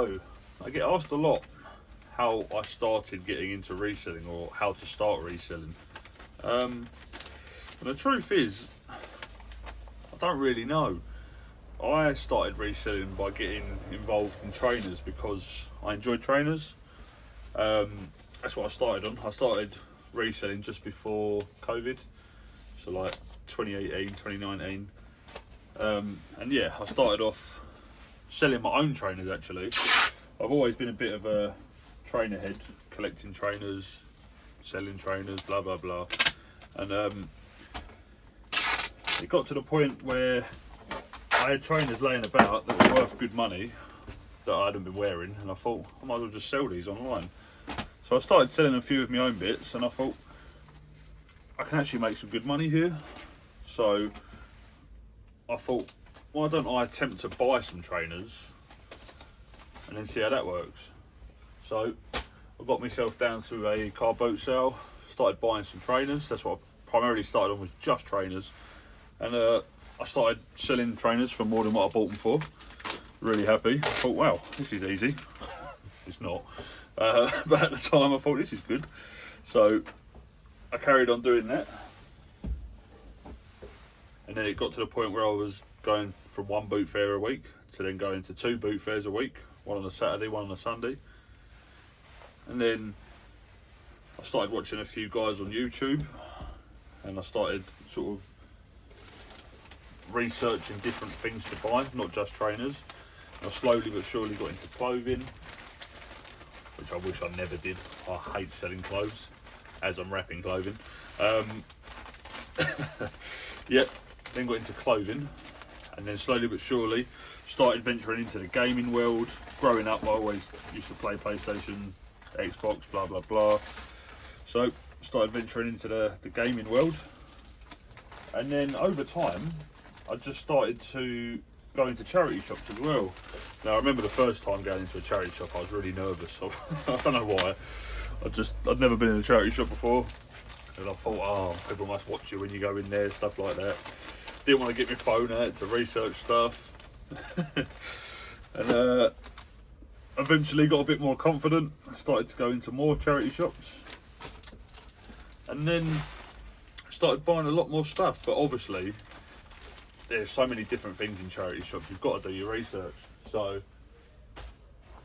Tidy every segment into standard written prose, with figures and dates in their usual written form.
So, I get asked a lot how I started getting into reselling or how to start reselling. And the truth is, I don't really know. I started reselling by getting involved in trainers because I enjoyed trainers. That's what I started on. I started reselling just before COVID, so like 2018, 2019. And yeah, I started off selling my own trainers actually. I've always been a bit of a trainer head, collecting trainers, selling trainers, blah blah blah. And it got to the point where I had trainers laying about that were worth good money that I hadn't been wearing, and I thought I might as well just sell these online. So I started selling a few of my own bits, and I thought I can actually make some good money here. So I thought, why don't I attempt to buy some trainers and then see how that works. So I got myself down to a car boot sale, started buying some trainers. That's what I primarily started on, was just trainers. And I started selling trainers for more than what I bought them for. Really happy. I thought, wow, this is easy. It's not. But at the time I thought this is good. So I carried on doing that. And then it got to the point where I was going from one boot fair a week to then going to 2 boot fairs a week. One on a Saturday, one on a Sunday. And then I started watching a few guys on YouTube. And I started sort of researching different things to buy, not just trainers. I slowly but surely got into clothing, which I wish I never did. I hate selling clothes, as I'm wrapping clothing. Yeah, then got into clothing, and then slowly but surely started venturing into the gaming world. Growing up, I always used to play PlayStation, Xbox, blah blah blah. So started venturing into the gaming world, and then over time I just started to go into charity shops as well. Now I remember the first time going into a charity shop, I was really nervous. I don't know why. I'd never been in a charity shop before, and I thought, oh, people must watch you when you go in there, stuff like that. Didn't want to get my phone out to research stuff. And eventually got a bit more confident. I started to go into more charity shops, and then started buying a lot more stuff. But obviously there's so many different things in charity shops, you've got to do your research. So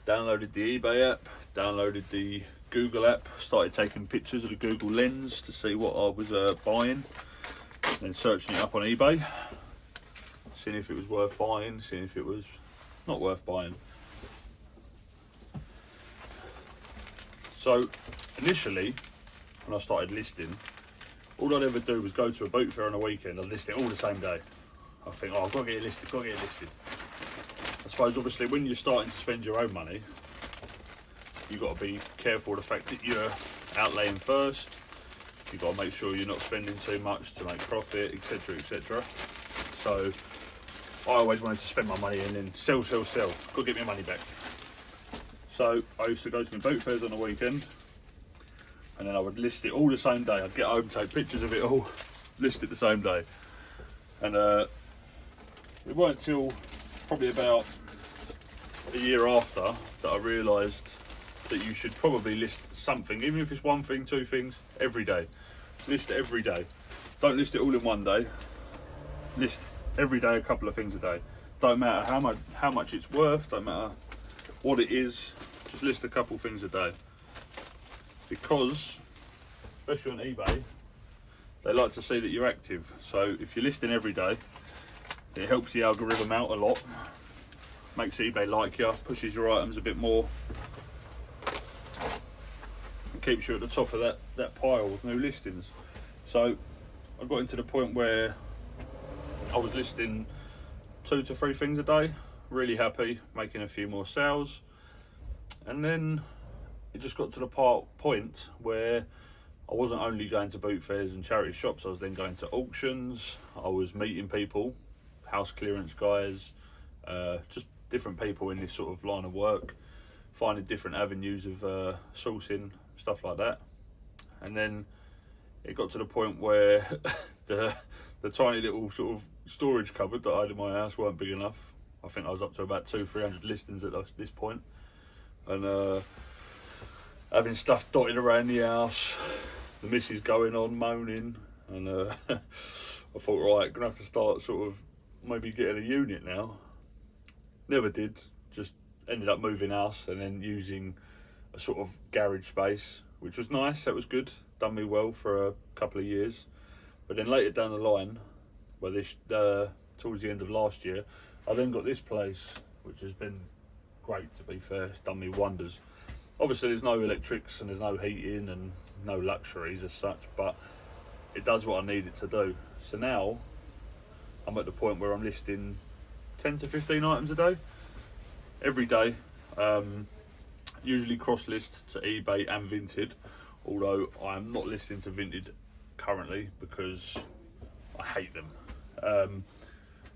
downloaded the eBay app, downloaded the Google app, started taking pictures of the Google lens to see what I was buying, then searching it up on eBay, seeing if it was worth buying, seeing if it was not worth buying. So initially, when I started listing, all I'd ever do was go to a boot fair on a weekend and list it all the same day. I think, oh, I've got to get it listed, got to get it listed. I suppose obviously when you're starting to spend your own money, you've got to be careful of the fact that you're outlaying first. You've got to make sure you're not spending too much to make profit, etc, etc. So I always wanted to spend my money and then sell, got to get my money back. So I used to go to my boot fairs on the weekend, and then I would list it all the same day. I'd get home, take pictures of it all, list it the same day. And it weren't until probably about a year after that I realised that you should probably list something, even if it's one thing, 2 things, every day. List it every day. Don't list it all in one day. List every day a couple of things a day. Don't matter how much it's worth, don't matter what it is, just list a couple things a day. Because, especially on eBay, they like to see that you're active. So if you're listing every day, it helps the algorithm out a lot, makes eBay like you, pushes your items a bit more, and keeps you at the top of that pile of new listings. So I got into the point where I was listing 2 to 3 things a day, really happy, making a few more sales. And then it just got to the point where I wasn't only going to boot fairs and charity shops, I was then going to auctions, I was meeting people, house clearance guys, just different people in this sort of line of work, finding different avenues of sourcing, stuff like that. And then it got to the point where the tiny little sort of storage cupboard that I had in my house weren't big enough. I think I was up to about 200-300 listings at this point. and having stuff dotted around the house, the missus going on moaning, and I thought, right, gonna have to start sort of maybe getting a unit now. Never did, just ended up moving house and then using a sort of garage space, which was nice, that was good, done me well for a couple of years. But then later down the line, well, towards the end of last year, I then got this place, which has been great, to be fair. It's done me wonders. Obviously there's no electrics and there's no heating and no luxuries as such, but it does what I need it to do. So now I'm at the point where I'm listing 10 to 15 items a day, every day. Usually cross list to eBay and Vinted, although I'm not listing to Vinted currently because I hate them.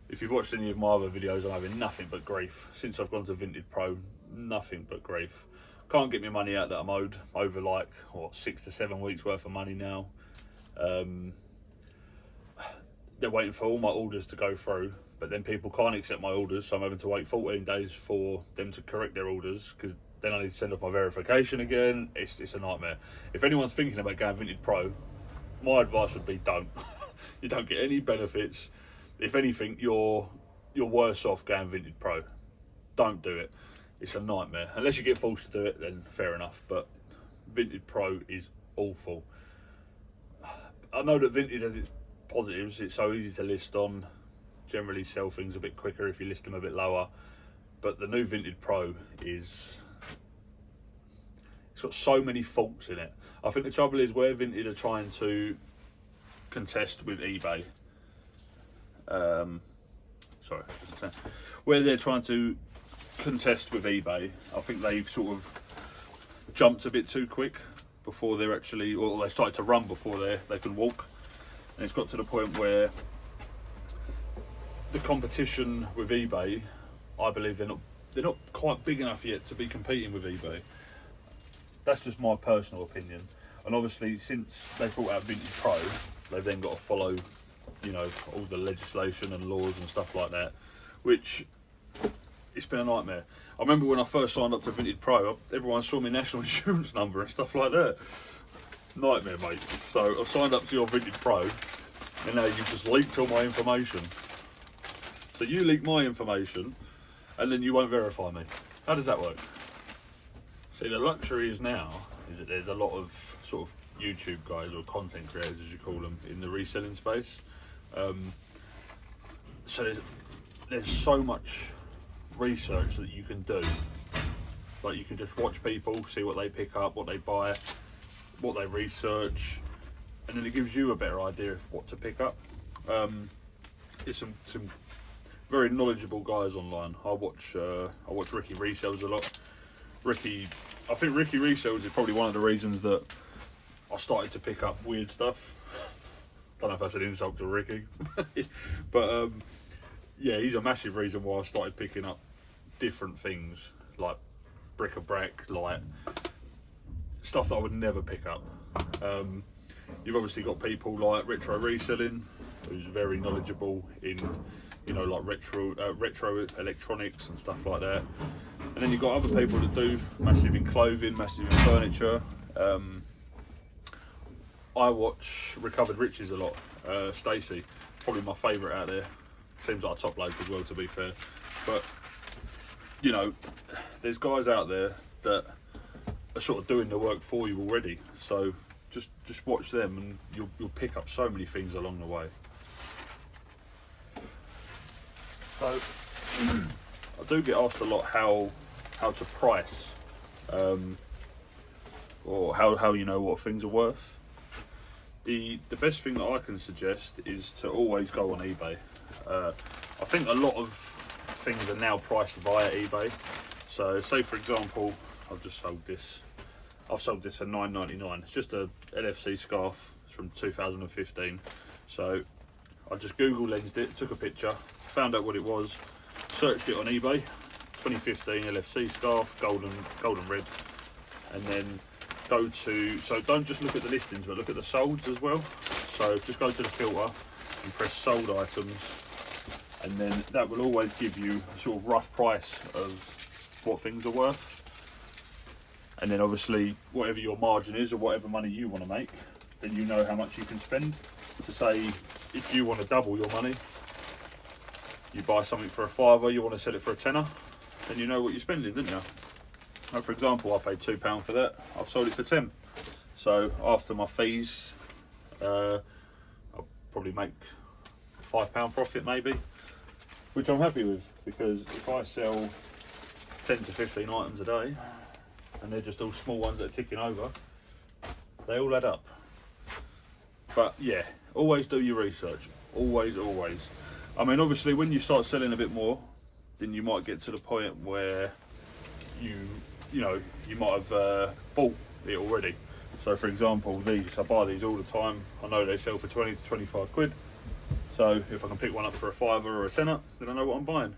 If you've watched any of my other videos, I'm having nothing but grief. Since I've gone to Vinted Pro, nothing but grief. Can't get my money out that I'm owed, over like, what, 6 to 7 weeks worth of money now. They're waiting for all my orders to go through, but then people can't accept my orders, so I'm having to wait 14 days for them to correct their orders, because then I need to send off my verification again. It's a nightmare. If anyone's thinking about going Vinted Pro, my advice would be don't. You don't get any benefits. If anything, you're worse off going Vinted Pro. Don't do it. It's a nightmare. Unless you get forced to do it, then fair enough. But Vinted Pro is awful. I know that Vinted has its positives. It's so easy to list on. Generally sell things a bit quicker if you list them a bit lower. But the new Vinted Pro it's got so many faults in it. I think the trouble is where Vinted are trying to contest with eBay. Where they're trying to contest with eBay, I think they've sort of jumped a bit too quick before they're actually, or they started to run before they can walk, and it's got to the point where the competition with eBay, I believe they're not quite big enough yet to be competing with eBay. That's just my personal opinion. And obviously, since they brought out Vinted Pro, they've then got to follow, you know, all the legislation and laws and stuff like that, which it's been a nightmare. I remember when I first signed up to Vinted Pro, everyone saw my national insurance number and stuff like that. Nightmare, mate. So I've signed up to your Vinted Pro, and now you've just leaked all my information. So you leak my information, and then you won't verify me. How does that work? See, the luxury is now that there's a lot of sort of YouTube guys, or content creators as you call them, in the reselling space. So there's so much research that you can do. Like, you can just watch people, see what they pick up, what they buy, what they research, and then it gives you a better idea of what to pick up. There's some very knowledgeable guys online. I watch Ricky Resells a lot. I think Ricky Resells is probably one of the reasons that I started to pick up weird stuff. Don't know if that's an insult to Ricky, but yeah, he's a massive reason why I started picking up different things, like bric-a-brac, like stuff that I would never pick up. You've obviously got people like Retro Reselling, who's very knowledgeable in, you know, like retro electronics and stuff like that. And then you've got other people that do massive in clothing, massive in furniture. I watch Recovered Riches a lot. Stacey, probably my favourite out there. Seems like a top bloke as well, to be fair. But, you know, there's guys out there that are sort of doing the work for you already. So just watch them, and you'll pick up so many things along the way. So I do get asked a lot how to price, or how you know what things are worth. The best thing that I can suggest is to always go on eBay. I think a lot of things are now priced via eBay. So say for example, I've sold this for $9.99. It's just a LFC scarf from 2015. So I just Google lensed it, took a picture, found out what it was, searched it on eBay, 2015 LFC scarf, golden red, and then so don't just look at the listings, but look at the solds as well. So just go to the filter and press sold items, and then that will always give you a sort of rough price of what things are worth. And then obviously whatever your margin is or whatever money you want to make, then you know how much you can spend. To say, if you want to double your money, you buy something for a £5, you want to sell it for a tenner, then you know what you're spending, don't you? Like for example, I paid £2 for that, I've sold it for 10. So after my fees, I'll probably make £5 profit maybe, which I'm happy with, because if I sell 10 to 15 items a day, and they're just all small ones that are ticking over, they all add up. But yeah, always do your research, always. I mean, obviously when you start selling a bit more, then you might get to the point where you might have bought it already. So for example, I buy these all the time. I know they sell for 20 to 25 quid. So if I can pick one up for a £5 or a tenner, then I know what I'm buying.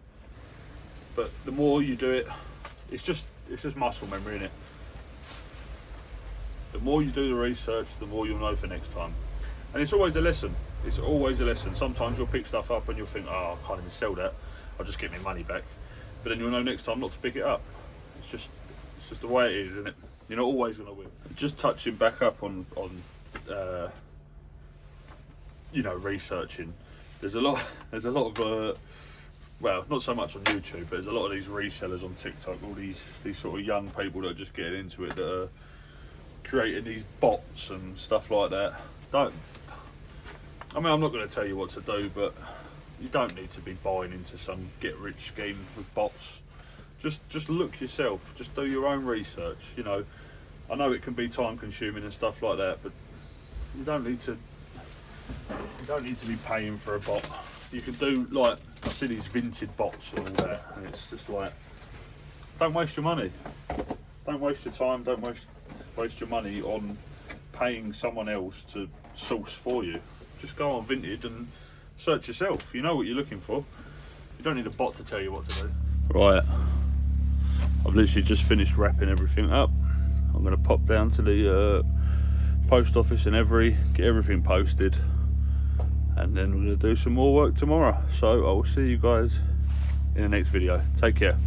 But the more you do it, it's just muscle memory, innit? The more you do the research, the more you'll know for next time. And it's always a lesson. It's always a lesson. Sometimes you'll pick stuff up and you'll think, oh, I can't even sell that. I'll just get my money back. But then you'll know next time not to pick it up. It's just the way it is, isn't it? You're not always going to win. Just touching back up on researching. There's a lot of well, not so much on YouTube, but there's a lot of these resellers on TikTok, all these sort of young people that are just getting into it, that are creating these bots and stuff like that. I'm not going to tell you what to do, but you don't need to be buying into some get-rich scheme with bots. Just look yourself. Just do your own research. You know, I know it can be time-consuming and stuff like that, but you don't need to be paying for a bot. You can do, like, I see these Vinted bots and all that, and it's just like, don't waste your money. Don't waste your time. Don't waste your money on paying someone else to source for you. Just go on Vinted and search yourself. You know what you're looking for. You don't need a bot to tell you what to do. Right, I've literally just finished wrapping everything up. I'm going to pop down to the post office in Every, get everything posted, and then we're going to do some more work tomorrow. So I will see you guys in the next video. Take care.